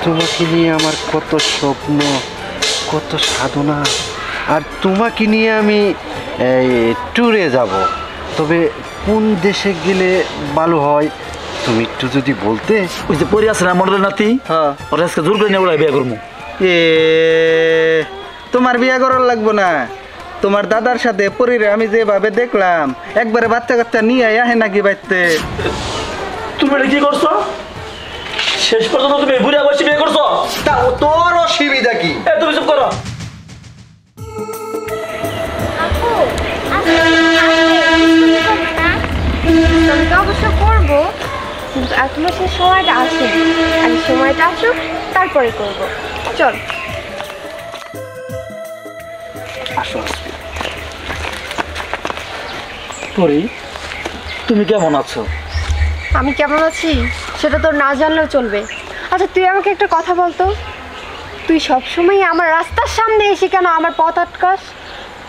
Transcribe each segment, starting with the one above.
তোমাকে নিয়ে আমার কত স্বপ্ন, কত সাধনা, আর তোমাকে নিয়ে আমি ট্যুরে যাব। তবে কোন দেশে গেলে ভালো হয় তুমি একটু যদি বলতে। ওই যে পরি আছে না মডেলের নাতি, হ্যাঁ, ওরা আজকে জোর করে নিয়ে বিয়ে করবো। তোমার বিয়ে করার লাগবো না। তোমার দাদার সাথে পরিরে আমি যেভাবে দেখলাম, একবারে বাচ্চা কাচ্চা নিয়ে আহে নাকি বাইতে। তুমি এটা কি করছো? শেষ পর্যন্ত তুমি বুড়া বসে বিয়ে করছো? তা তোর অসুবিধা কি? তুমি চুপ করো। অবশ্য করবো, কিন্তু এখনো সে সময়টা আসে, আর সময়টা আসুক তারপরে করবো। চল আসো। পরি, তুমি কেমন আছো? আমি কেমন আছি সেটা তোর না জানলেও চলবে। আচ্ছা তুই আমাকে একটা কথা বলতো, তুই সবসময় আমার রাস্তার সামনে এসে কেন আমার পথ আটকাস?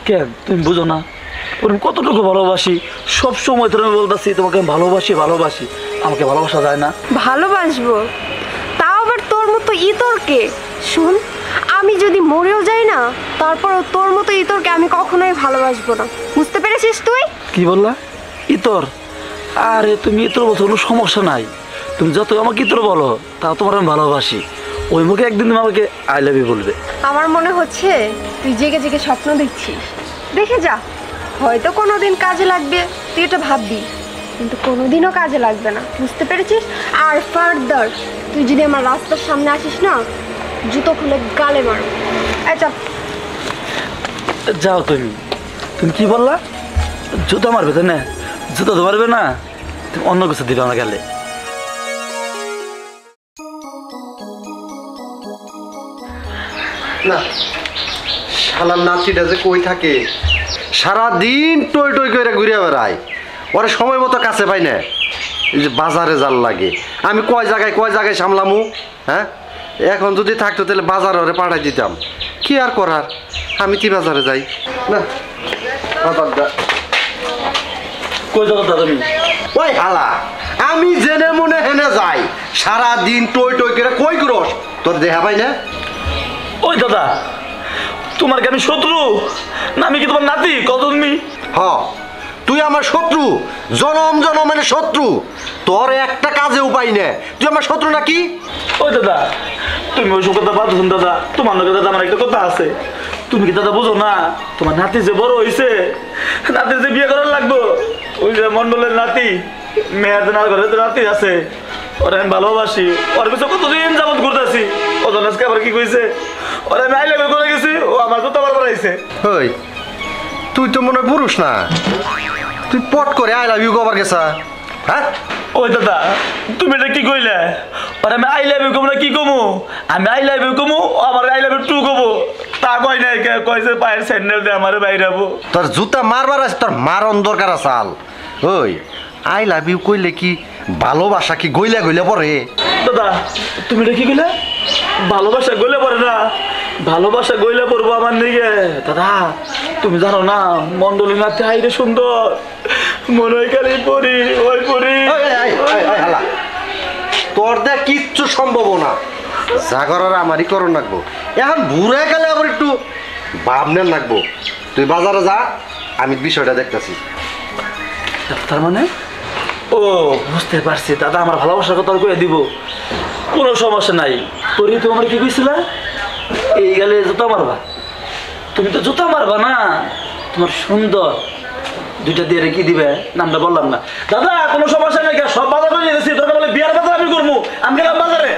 কেন তুমি বুঝো না আমি কতটুকু ভালোবাসি? সব সময় তো আমি বলতেছি তোমাকে আমি ভালোবাসি ভালোবাসি, আমাকে ভালোবাসা যায় না? ভালোবাসবো, তাও আবার তোর মতো ইতরকে। শুন, আমি যদি মরেও যাই না, তারপরও তোর মতো ইতরকে আমি কখনোই ভালোবাসবো না। বুঝতে পেরেছিস তুই? কি বললা? ইতর? আরে তুমি ইতর বলছো, কোনো সমস্যা নাই। তুমি যত আমাকে ইতর বলো তা তোমার আমি ভালোবাসি। ওই মুখে একদিন তুমি আমাকে আই লাভ ইউ বলবে। আমার মনে হচ্ছে তুই জেগে জেগে স্বপ্ন দেখছিস। দেখে যা, হয়তো কোনোদিন কাজে লাগবে, তুই এটা ভাববি, কিন্তু কোনোদিনও কাজে লাগবে না। বুঝতে পেরেছিস? আর ফার্দার তুই যদি আমার রাস্তার সামনে আসিস না, জুতো খুলে গালে মারো। আচ্ছা যাও। তুমি তুমি কি বললা? জুতো মারবে? তাই না? জুতো তো মারবে না, তুমি অন্য কিছু দিবে আমার গেলে। না, শালার নাতিটা যে কই থাকে, সারাদিন টই টই করে ঘুরে বেড়ায়, ওরা সময় মতো কাছে পাই না। এই যে বাজারে যার লাগে, আমি কয় জায়গায় সামলামু। হ্যাঁ, এখন যদি থাকতো তাহলে বাজারে ওরে পাঠাই দিতাম। কি আর করার, আমি কি বাজারে যাই না। বাজারটা কই যাবো তুমি? ওই হালা, আমি জেনে মনে হেনে যাই, সারাদিন টই টই করে কই করস, তোর দেখা পাই না? ওই দাদা, তোমার কি আমি শত্রু না আমি কি তোমার নাতি? কত তুমি? হ, তুই আমার শত্রু, জনম জনমের শত্রু। তোর একটা কাজে উপায় নে, তুই আমার শত্রু নাকি? ওই দাদা, তুমি ওইসব কথা বাদ শুন দাদা। তোমার নাকি দাদা আমার একটা কথা আছে, তুমি কি দাদা বুঝো না? তোমার নাতি যে বড় হয়েছে, নাতির যে বিয়ে করার লাগবো, ওই যে মন্ডলের নাতি, মেয়াদনার ঘরে তো নাতি আছে, ওরা আমি ভালোবাসি। ওর পিছনে কতদিন যাবত ঘুরতেছি। ও জনাসকে আবার কি কইছে, ওরা আমি আই লাভ ইউ করে গেছি, ও আমার তো আবার করাইছে। ওই তুই তো মনে হয় পুরুষ না, তুই পট করে আই লাভ ইউ কবার গেছা? হ্যাঁ, ওই দাদা তুমি এটা কি কইলে? আর আমি আই লাভ ইউ কমু না কি কমু? আমি আই লাভ ইউ কমু, আমার আই লাভ ইউ টু কমু। তা কই নাই, কইছে পায়ের স্যান্ডেল দিয়ে আমার বাইরাবো। তোর জুতা মারবার আছে, তোর মারন দরকার আসাল। ওই আই লাভ ইউ কইলে কি ভালোবাসা কি গইলা গইলা পড়ে? দাদা তুমি এটা কি কইলে? ভালোবাসা গইলে পড়ে না, ভালোবাসা গইলে পড়বো আমার দিকে। দাদা তুমি জানো না, মন্ডলী নাতি হাইরে সুন্দর, মনে হয় খালি পড়ি ওই পড়ি। তোর দেখ কিচ্ছু সম্ভব না, যা করার আমারই করণ লাগবো। এখন ঘুরে গেলে আবার একটু ভাবনার লাগবো। তুই বাজারে যা, আমি বিষয়টা দেখতেছি। তার মানে ও বুঝতে পারছি, দাদা আমার ভালোবাসার কথা কয়ে দিব, কোনো সমস্যা নাই। পরি তুমি আমার কি কইছিল? এই গেলে জুতা মারবা? তুমি তো জুতা মারবা না, তোমার সুন্দর দুইটা দিয়ে কি দিবে নামটা বললাম না। দাদা কোনো সমস্যা নাই, সব বাজার করে নিয়েছি, দরকার বলে বিয়ার বাজার আমি করবো, আমি গেলাম বাজারে।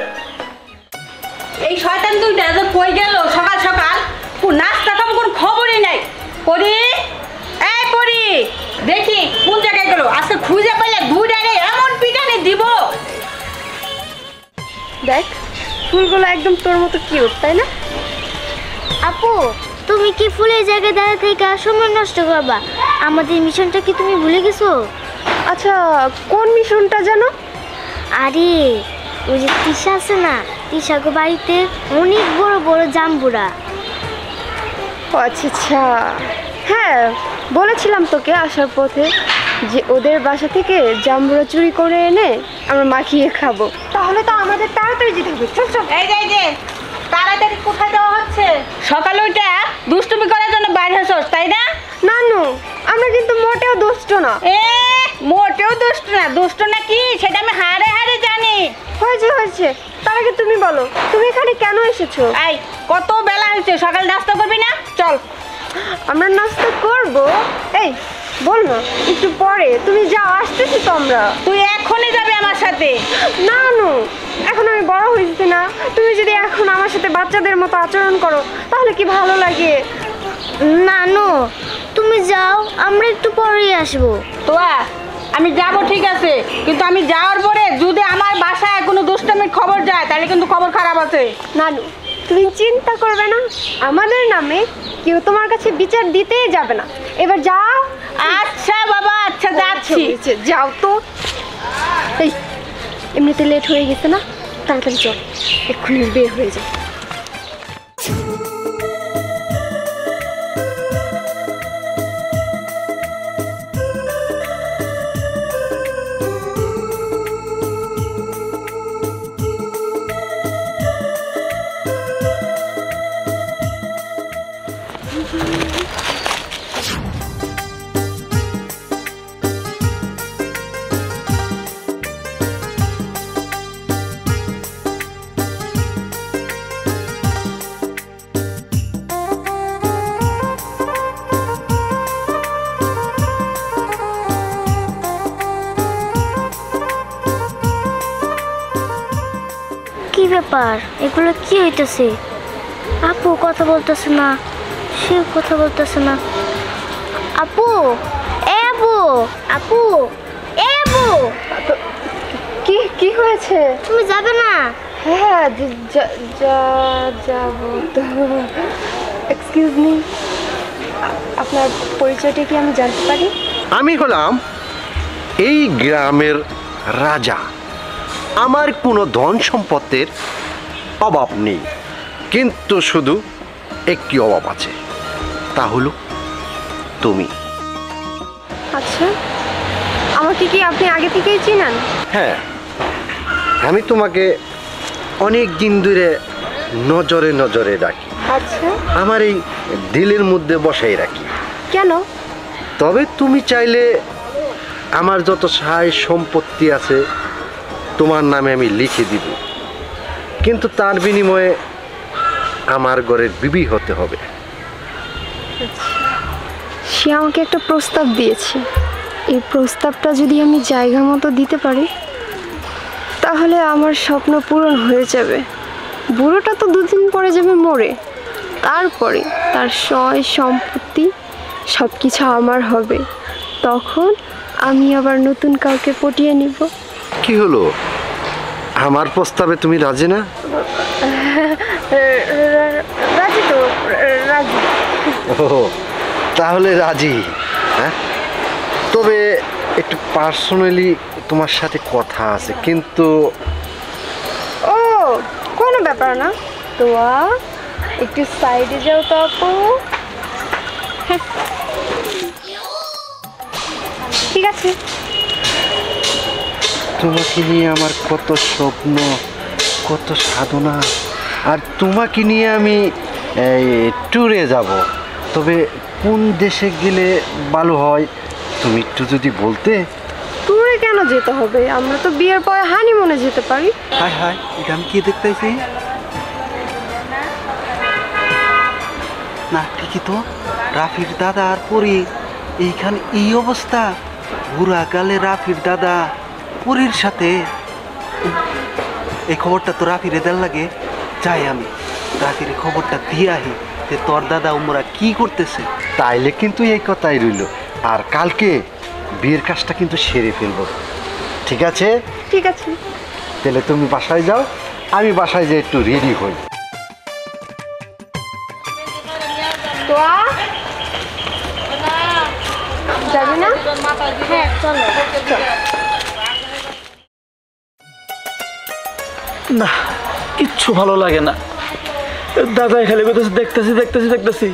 এই শয়তান দুইটা যে কই গেল সকাল সকাল, কোন নাস্তা খাবো কোন খবরই নাই। পরি, এই পরি, দেখি কোন জায়গায় গেল, আজকে খুঁজে পাইলে দুইটারে এমন পিটানি দিব। দেখ ফুলগুলো একদম তোর মতো কিউট, তাই না? আপু তুমি কি ফুলের জায়গায় দাঁড়িয়ে থেকে সময় নষ্ট করবা? আমাদের মিশনটা কি তুমি ভুলে গেছো? আচ্ছা কোন মিশনটা জানো? আরে ওই যে তিশা আছে না, তিশাগো বাড়িতে অনেক বড় বড় জাম্বুরা। ও আচ্ছা আচ্ছা, হ্যাঁ বলেছিলাম তোকে আসার পথে। যে ওদের বাসা থেকে জাম্বুরা চুরি করে এনে আমরা মাখিয়ে খাবো। তাহলে তো আমাদের তাড়াতাড়ি যেতে হবে। চল চল। এই যে তাড়াতাড়ি কোথায় যাওয়া হচ্ছে? সকালে ওইটা দুষ্টুমি করার জন্য বাইরে হচ্ছস তাই না? নানু, আমরা কিন্তু মোটেও দুষ্ট না। মোটেও দুষ্ট না কি সেটা আমি হারে হারে জানি। হয়েছে, তার আগে তুমি বলো, তুমি এখানে কেন এসেছো? এই কত বেলা হয়েছে, সকাল নাস্তা করবি না? চল। আমরা নাস্তা করবো? এই বল না, একটু পরে। তুমি যাও, আসতেছি তো আমরা। তুই এখনই যাবি আমার সাথে? নানু, এখন আমি বড় হয়েছি না, তুমি যদি এখন আমার সাথে বাচ্চাদের মতো আচরণ করো তাহলে কি ভালো লাগে? নানু তুমি যাও, আমরা একটু পরেই আসবো। তোয়া আমি যাব ঠিক আছে, কিন্তু আমি যাওয়ার পরে যদি আমার বাসায় কোনো দুষ্টামির খবর যায় তাহলে কিন্তু খবর খারাপ আছে। নানু, তুমি চিন্তা করবে না, আমাদের নামে কেউ তোমার কাছে বিচার দিতেই যাবে না। এবার যাও। আচ্ছা বাবা, আচ্ছা যাচ্ছি। যাও তো। এই এমনিতে লেট হয়ে গেছে না, তাড়াতাড়ি চল, এক্ষুনি বের হয়ে যাও। কি ব্যাপার, এগুলো কি হইতেছে? আপু কথা বলতেছে না, সে কথা বলতেছে না। আপু, এ আপু, আপু, এ আপু, কি কি হয়েছে? তুমি যাবে না? হ্যাঁ যাবো তো। এক্সকিউজ মি, আপনার পরিচয়টা কি আমি জানতে পারি? আমি হলাম এই গ্রামের রাজা। আমার কোনো ধন সম্পদের অভাব নেই, কিন্তু শুধু একটি অভাব আছে, তা হলো তুমি। আচ্ছা, আমাকে কি আপনি আগে থেকেই চিনেন? হ্যাঁ, আমি তোমাকে অনেক দিন ধরে নজরে নজরে রাখি, আচ্ছা, আমার এই দিলের মধ্যে বসাই রাখি। কেন? তবে তুমি চাইলে আমার যত সাহায্য সম্পত্তি আছে তোমার নামে আমি লিখে দিব, কিন্তু তার বিনিময়ে আমার ঘরের বিবি হতে হবে। সে আমাকে একটা প্রস্তাব দিয়েছে, এই প্রস্তাবটা যদি আমি জায়গা মতো দিতে পারি তাহলে আমার স্বপ্ন পূরণ হয়ে যাবে। বুড়োটা তো দুদিন পরে যাবে মরে, তারপরে তার সয় সম্পত্তি সব কিছু আমার হবে। তখন আমি আবার নতুন কাউকে পটিয়ে নিব। কি হলো, আমার প্রস্তাবে তুমি রাজি না? রাজি তো, রাজি। ও তাহলে রাজি। হ্যাঁ, তবে একটু পার্সোনালি তোমার সাথে কথা আছে, কিন্তু ও কোনো ব্যাপার না। তোয়া একটু সাইডে যাও তো আপু। ঠিক আছে। তোমাকে নিয়ে আমার কত স্বপ্ন, কত সাধনা, আর তোমাকে নিয়ে আমি ট্যুরে যাব। তবে কোন দেশে গেলে ভালো হয় তুমি একটু যদি বলতে। ট্যুরে কেন যেতে হবে? আমরা তো বিয়ের পরে হানিমুনে যেতে পারি। হাই হাই, এটা আমি কি দেখতেছি? না ঠিকই তো, রাফির দাদা আর পরি এইখানে এই অবস্থা। বুড়াকালে রাফির দাদা পরির সাথে। এই খবরটা তো রাফিরে দেওয়ার লাগে। যাই আমি রাফির খবরটা দিয়ে আহি যে তোর দাদা উমরা কি করতেছে। তাইলে কিন্তু এই কথাই রইল, আর কালকে বিয়ের কাজটা কিন্তু সেরে ফেলবো। ঠিক আছে? ঠিক আছে। তাহলে তুমি বাসায় যাও, আমি বাসায় যেয়ে একটু রেডি হই। তোয়া যাবে না? হ্যাঁ চলো। না, কিচ্ছু ভালো লাগে না। দাদা খালি দেখতেছি দেখতেছি দেখতেছি,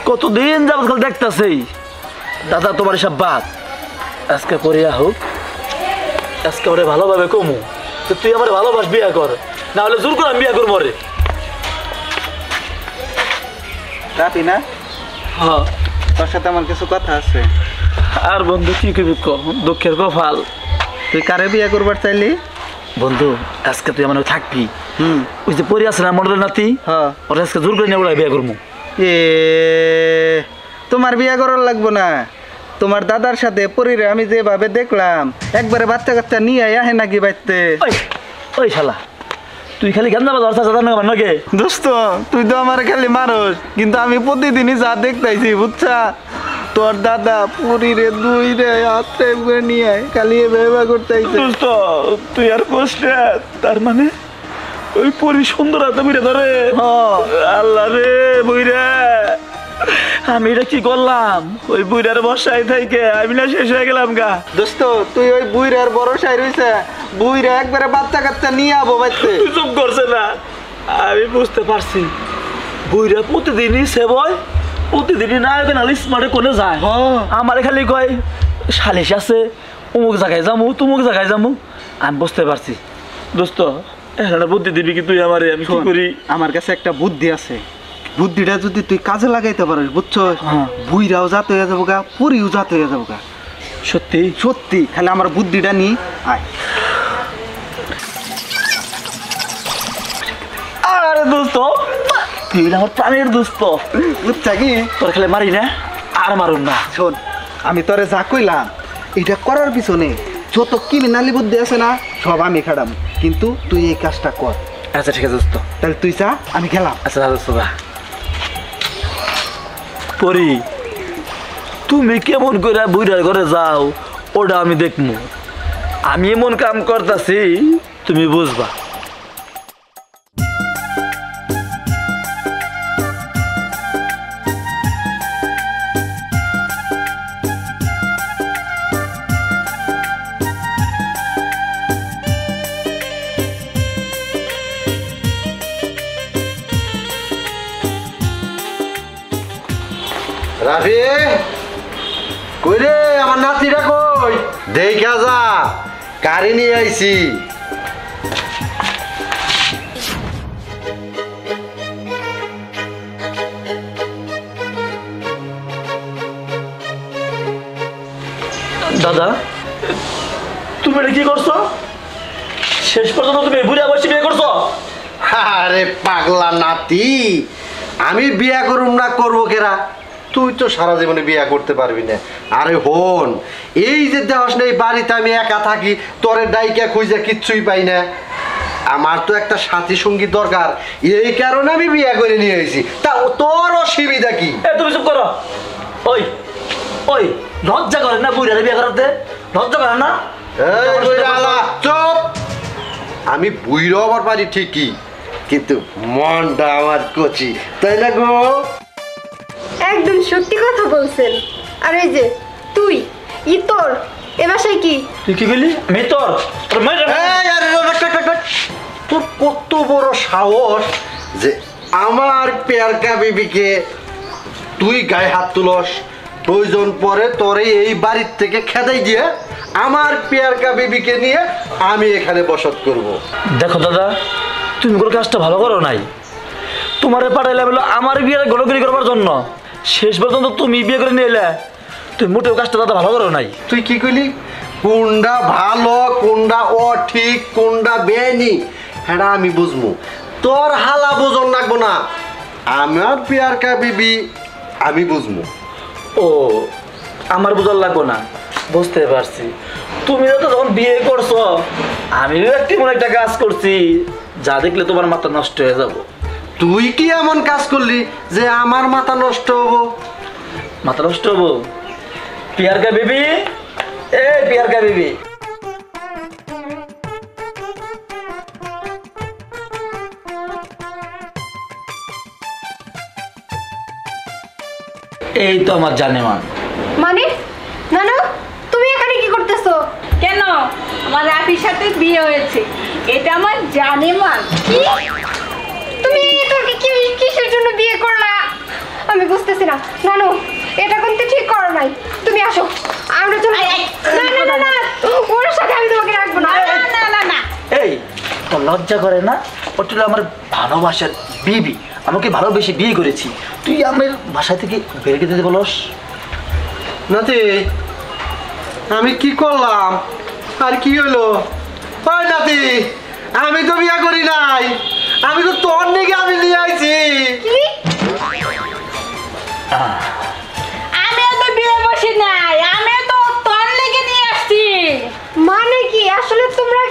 কতদিন যাবত খালি দেখতেছি। দাদা তোমার এসব বাদ, আজকে পরিয়া হোক, আজকে ওরে ভালোভাবে কমু তো তুই আমার ভালোবাস বিয়া কর, না হলে জোর করে আমি বিয়া করবো রে। রাফি না, হ্যাঁ তোর সাথে আমার কিছু কথা আছে। আর বন্ধু কি করবি ক, দুঃখের কপাল। তুই কারে বিয়ে করবার চাইলি? বন্ধু আজকে তুই আমার থাকবি, হুম, ওই যে পরি আছে না মন্ডলের নাতি, হ্যাঁ। ওরা আজকে জোর করে নিয়ে বিয়া করবো। এ তোমার বিয়ে করার লাগবো না। তোমার দাদার সাথে পরিরে আমি যেভাবে দেখলাম, একবারে বাচ্চা কাচ্চা নিয়ে আহে নাকি বাইতে। ওই ওই শালা তুই খালি গান্দা বাজার চাচা জানো নাকি? দোস্ত তুই তো আমার খালি মারস, কিন্তু আমি প্রতিদিনই যা দেখতেছি বুঝছা, তোর দাদা পুরীরে দুই রে হাতে নিয়ে খালি ব্যবহার করতেছে। দোস্ত তুই আর কষ্ট, তার মানে ওই পরি সুন্দর হাতে বুড়ে ধরে। আল্লাহ রে বুইরা, আমি এটা কি করলাম? ওই বুইরার বর্ষায় থেকে আমি না শেষ হয়ে গেলাম গা। দোস্ত তুই ওই বুইরার বড় সাই রইছে, বুইরা একবারে বাচ্চা কাচ্চা নিয়ে আবো বাইতে। তুই চুপ করছে না, আমি বুঝতে পারছি বুইরা প্রতিদিনই সেবয়, প্রতিদিনই না নালিশ মারে কোনে যায়। আমার খালি কয় সালিশ আছে, অমুক জায়গায় যামু তমুক জায়গায় যামু। আমি বুঝতে পারছি দোস্ত, একটা বুদ্ধি দিবি কি তুই আমারে? আমি কি করি? আমার কাছে একটা বুদ্ধি আছে, বুদ্ধিটা যদি তুই কাজে লাগাইতে পারিস বুঝছো, হ্যাঁ। বুইরাও জাত হয়ে যাবো গা, পুরিও জাত হয়ে যাবো গা। সত্যি সত্যি, খালি আমার বুদ্ধিটা নি আয়। আরে দোস্ত তুই আমার প্রাণের দোস্ত, বুঝছা কি? তোর খেলে মারি না আর মারুন না। শোন, আমি তোরে যা কইলাম এটা করার পিছনে যত ক্রিমিনালি বুদ্ধি আছে না সব আমি খাড়াম, কিন্তু তুই এই কাজটা কর। আচ্ছা ঠিক আছে দোস্ত, তাহলে তুই চা, আমি গেলাম। আচ্ছা দোস্ত যা। পরি তুমি কেমন করে বুড়ার ঘরে যাও ওটা আমি দেখবো, আমি এমন কাম করতেছি তুমি বুঝবা। রাফি কই রে, আমার নাতিটা কই? দেখা যা, গাড়ি নিয়ে আইছি। দাদা তুমি এটা কি করছো? শেষ পর্যন্ত তুমি বুড়া বসে বিয়ে করছো? আরে পাগলা নাতি, আমি বিয়া করুম না করবো কেরা? তুই তো সারা জীবনে বিয়া করতে পারবি না। আরে হন, এই যে দেহস না এই বাড়িতে আমি একা থাকি, তোরে ডাইকা খুঁজে কিচ্ছুই পাই না। আমার তো একটা সাথী সঙ্গী দরকার, এই কারণে আমি বিয়া করে নিয়ে এসেছি। তা তোর অসুবিধা কি? তুমি চুপ করো। ওই ওই লজ্জা করে না বুড়া বিয়ে করাতে? লজ্জা করে না? এই বুইড়া আলা, চুপ! আমি বুইড়া হবার পারি ঠিকই, কিন্তু মনটা আমার কচি, তাই না গো? একদম সত্যি কথা বলছেন। আর এই যে তুই তোর এ বাসায় কি? তুই কি বললি? আমি তোর এই, আরে, তোর কত বড় সাহস যে আমার পেয়ারকা বিবিকে তুই গায়ে হাত তুলস? প্রয়োজন পরে তোরে এই বাড়ির থেকে খেদাই দিয়ে আমার পেয়ারকা বিবিকে নিয়ে আমি এখানে বসত করব। দেখো দাদা, তুমি কোনো কাজটা ভালো করো নাই। তোমারে পাঠাইলে বলো আমার বিয়ের গণগিরি করবার জন্য, শেষ পর্যন্ত তুমি বিয়ে করে নিয়ে এলে। তুমি মোটেও কাজটা দাদা ভালো করো নাই। তুই কি কইলি? কোনটা ভালো, কোনটা অঠিক, কোনটা বেআইনি, হ্যাঁ আমি বুঝবো। তোর হালা বোঝন লাগবো না, আমার পেয়ারকা বিবি আমি বুঝবো। ও আমার বোঝার লাগবো না, বুঝতে পারছি। তুমি তো যখন বিয়ে করছো, আমিও মনে একটা কাজ করছি যা দেখলে তোমার মাথা নষ্ট হয়ে যাব। তুই কি এমন কাজ করলি যে আমার মাথা নষ্ট হবো? মাথা নষ্ট হবো? পিয়ারকা বেবি, এ পিয়ারকা বেবি, এই তো আমার জানেমান। মানে নানু তুমি এখানে কি করতেছো? কেন? আমার রাফির সাথে বিয়ে হয়েছে, এটা আমার জানেমান। কি? তুমি তোকে কি কিসের জন্য বিয়ে করলা? আমি বুঝতেছি না নানু, এটা কিন্তু ঠিক করো নাই। তুমি তুমি আসো, আমরা চলো। না না না না, ওর সাথে আমি তোমাকে রাখবো না। না না না না এই তোর লজ্জা করে না? ওটা হলো আমার ভালোবাসার বিবি, আমাকে ভালোবেসে বিয়ে করেছি, তুই আমার বাসা থেকে বেরিয়ে দিতে বলস? নাতি আমি কি করলাম আর কি হলো? ওই নাতি, আমি তো বিয়া করি নাই, আমি তো তোর নিকে আমি নিয়ে আইছি। কি? আমিও তো বিয়ে বসি নাই, আমি তো তোর লেগে নিয়ে আসছি। মানে কি আসলে তোমরা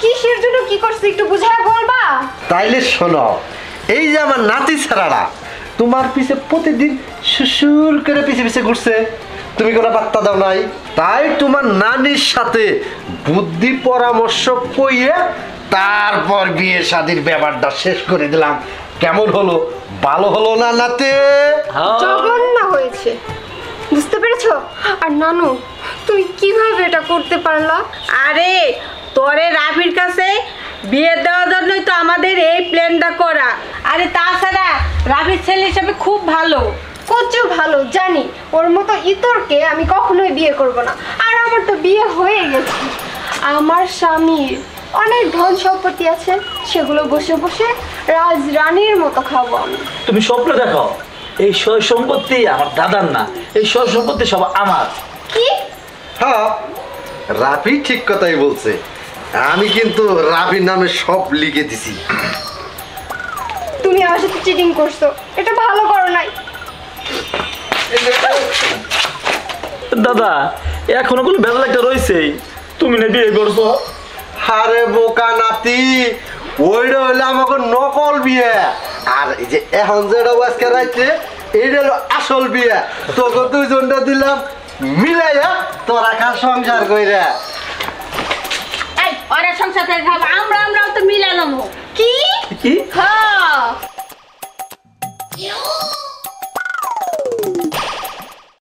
কিসের জন্য কি করছো একটু বুঝায় বলবা? তাইলে শোনো, এই যে আমার নাতি ছাড়ারা তোমার পিছে প্রতিদিন সুসুর করে পিছে পিছে ঘুরছে, তুমি কোনো পাত্তা দাও নাই। তাই তোমার নানির সাথে বুদ্ধি পরামর্শ কইয়ে তারপর বিয়ে শাদির ব্যাপারটা শেষ করে দিলাম। কেমন হলো? ভালো হলো না নাতে? জঘন্য হয়েছে, বুঝতে পেরেছো? আর নানু, তুমি কিভাবে এটা করতে পারলা? আরে তোরে রাফির কাছে বিয়ে দেওয়ার জন্যই তো আমাদের এই প্ল্যানটা করা। আরে তাছাড়া রাফির ছেলে হিসেবে খুব ভালো। কচু ভালো জানি, ওর মতো ইতরকে আমি কখনোই বিয়ে করব না। আর আমার তো বিয়ে হয়ে গেছে, আমার স্বামীর অনেক ধন সম্পত্তি আছে, সেগুলো বসে বসে রাজরানীর মতো খাবো আমি। তুমি স্বপ্ন দেখো, এই সয় সম্পত্তি আমার দাদার না, এই সয় সম্পত্তি সব আমার। কি? হ্যাঁ, রাফি ঠিক কথাই বলছে। আমি কিন্তু রাফির নামে সব লিখে দিছি। তুমি আমার সাথে চিটিং করছো, এটা ভালো করো নাই। দাদা এখনো কোনো বেলা একটা রয়েছেই, তুমি না বিয়ে করছো? আরে বোকা নাতি, ওইটা হইলো আমাকে নকল বিয়ে, আর এই যে এখন যেটা আজকে রাইতে এইটা হলো আসল বিয়ে। তোকে দুইজনটা দিলাম মিলাইয়া তোরা খা সংসার কইরা। এই ওরা সংসার করে খাবো, আমরাও তো মিলালাম। কি? কি? হ্যাঁ